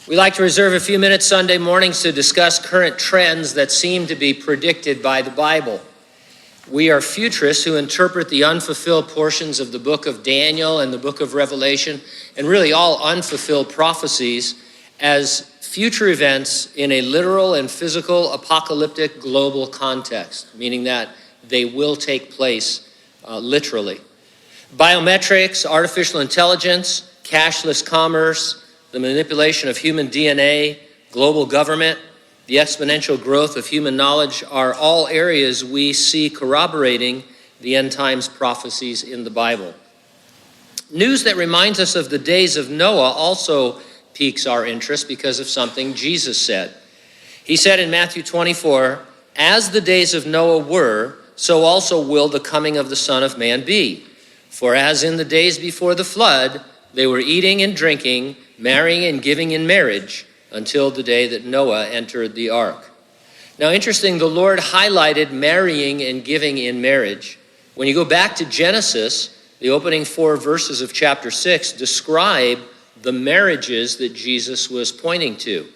We like to reserve a few minutes Sunday mornings to discuss current trends that seem to be predicted by the Bible. We are futurists who interpret the unfulfilled portions of the book of Daniel and the book of Revelation, and really all unfulfilled prophecies, as future events in a literal and physical apocalyptic global context, meaning that they will take place literally. Biometrics, artificial intelligence, cashless commerce, the manipulation of human DNA, global government, the exponential growth of human knowledge are all areas we see corroborating the end times prophecies in the Bible. News that reminds us of the days of Noah also piques our interest because of something Jesus said. He said in Matthew 24, "As the days of Noah were, so also will the coming of the Son of Man be. For as in the days before the flood, they were eating and drinking, marrying and giving in marriage, until the day that Noah entered the ark." Now, interesting, the Lord highlighted marrying and giving in marriage. When you go back to Genesis, the opening 4 verses of chapter 6 describe the marriages that Jesus was pointing to.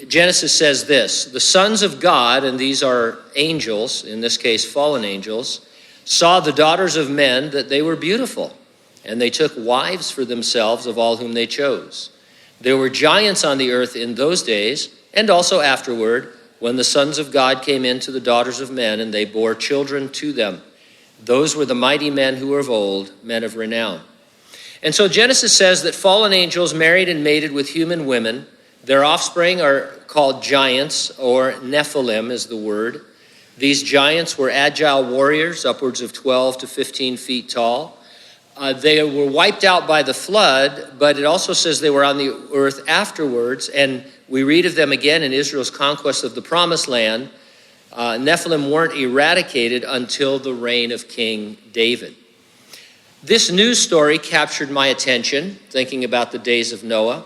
Genesis says this: "The sons of God," and these are angels, in this case fallen angels, "saw the daughters of men that they were beautiful, and they took wives for themselves of all whom they chose. There were giants on the earth in those days, and also afterward, when the sons of God came in to the daughters of men, and they bore children to them. Those were the mighty men who were of old, men of renown." And so Genesis says that fallen angels married and mated with human women. Their offspring are called giants, or Nephilim is the word. These giants were agile warriors, upwards of 12 to 15 feet tall. They were wiped out by the flood, but it also says they were on the earth afterwards, and we read of them again in Israel's conquest of the Promised Land. Nephilim weren't eradicated until the reign of King David. This news story captured my attention, thinking about the days of Noah.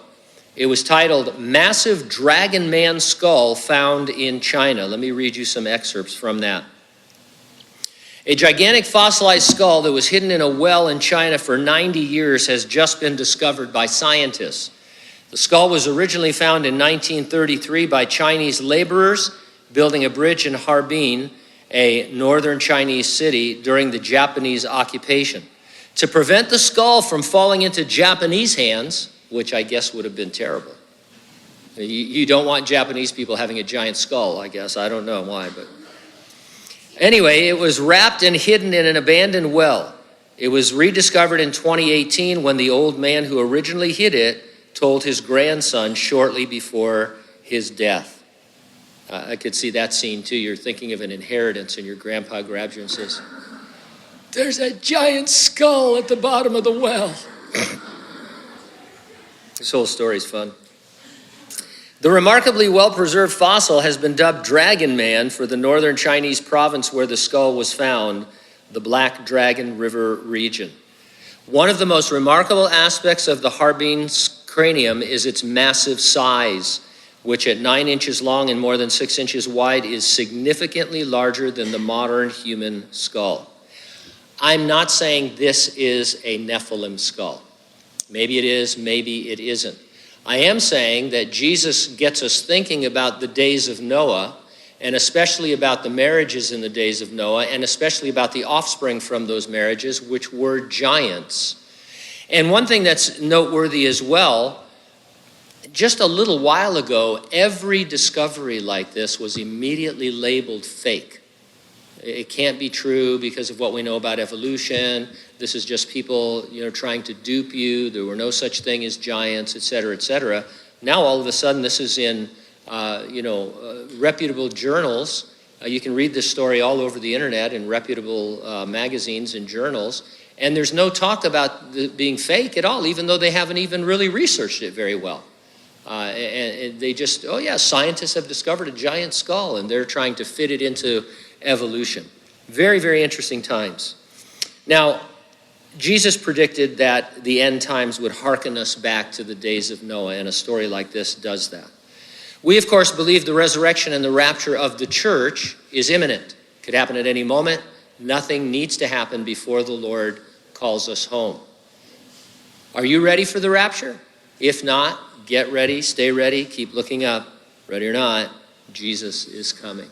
It was titled, "Massive Dragon Man Skull Found in China." Let me read you some excerpts from that. "A gigantic fossilized skull that was hidden in a well in China for 90 years has just been discovered by scientists. The skull was originally found in 1933 by Chinese laborers building a bridge in Harbin, a northern Chinese city, during the Japanese occupation. To prevent the skull from falling into Japanese hands," which I guess would have been terrible. You don't want Japanese people having a giant skull, I guess. I don't know why, but anyway, it was wrapped and hidden in an abandoned well. It was rediscovered in 2018 when the old man who originally hid it told his grandson shortly before his death. I could see that scene too. You're thinking of an inheritance and your grandpa grabs you and says, "There's a giant skull at the bottom of the well." This whole story is fun. The remarkably well-preserved fossil has been dubbed Dragon Man for the northern Chinese province where the skull was found, the Black Dragon River region. One of the most remarkable aspects of the Harbin cranium is its massive size, which at 9 inches long and more than 6 inches wide is significantly larger than the modern human skull. I'm not saying this is a Nephilim skull. Maybe it is, maybe it isn't. I am saying that Jesus gets us thinking about the days of Noah, and especially about the marriages in the days of Noah, and especially about the offspring from those marriages, which were giants. And one thing that's noteworthy as well, just a little while ago, every discovery like this was immediately labeled fake. It can't be true because of what we know about evolution. This is just people, trying to dupe you. There were no such thing as giants, et cetera, et cetera. Now, all of a sudden, this is in, reputable journals. You can read this story all over the internet in reputable magazines and journals. And there's no talk about it being fake at all, even though they haven't even really researched it very well. And they just, scientists have discovered a giant skull, and they're trying to fit it into evolution. Very, very interesting times. Now, Jesus predicted that the end times would hearken us back to the days of Noah, and a story like this does that. We, of course, believe the resurrection and the rapture of the church is imminent. It could happen at any moment. Nothing needs to happen before the Lord calls us home. Are you ready for the rapture? If not, get ready, stay ready, keep looking up. Ready or not, Jesus is coming.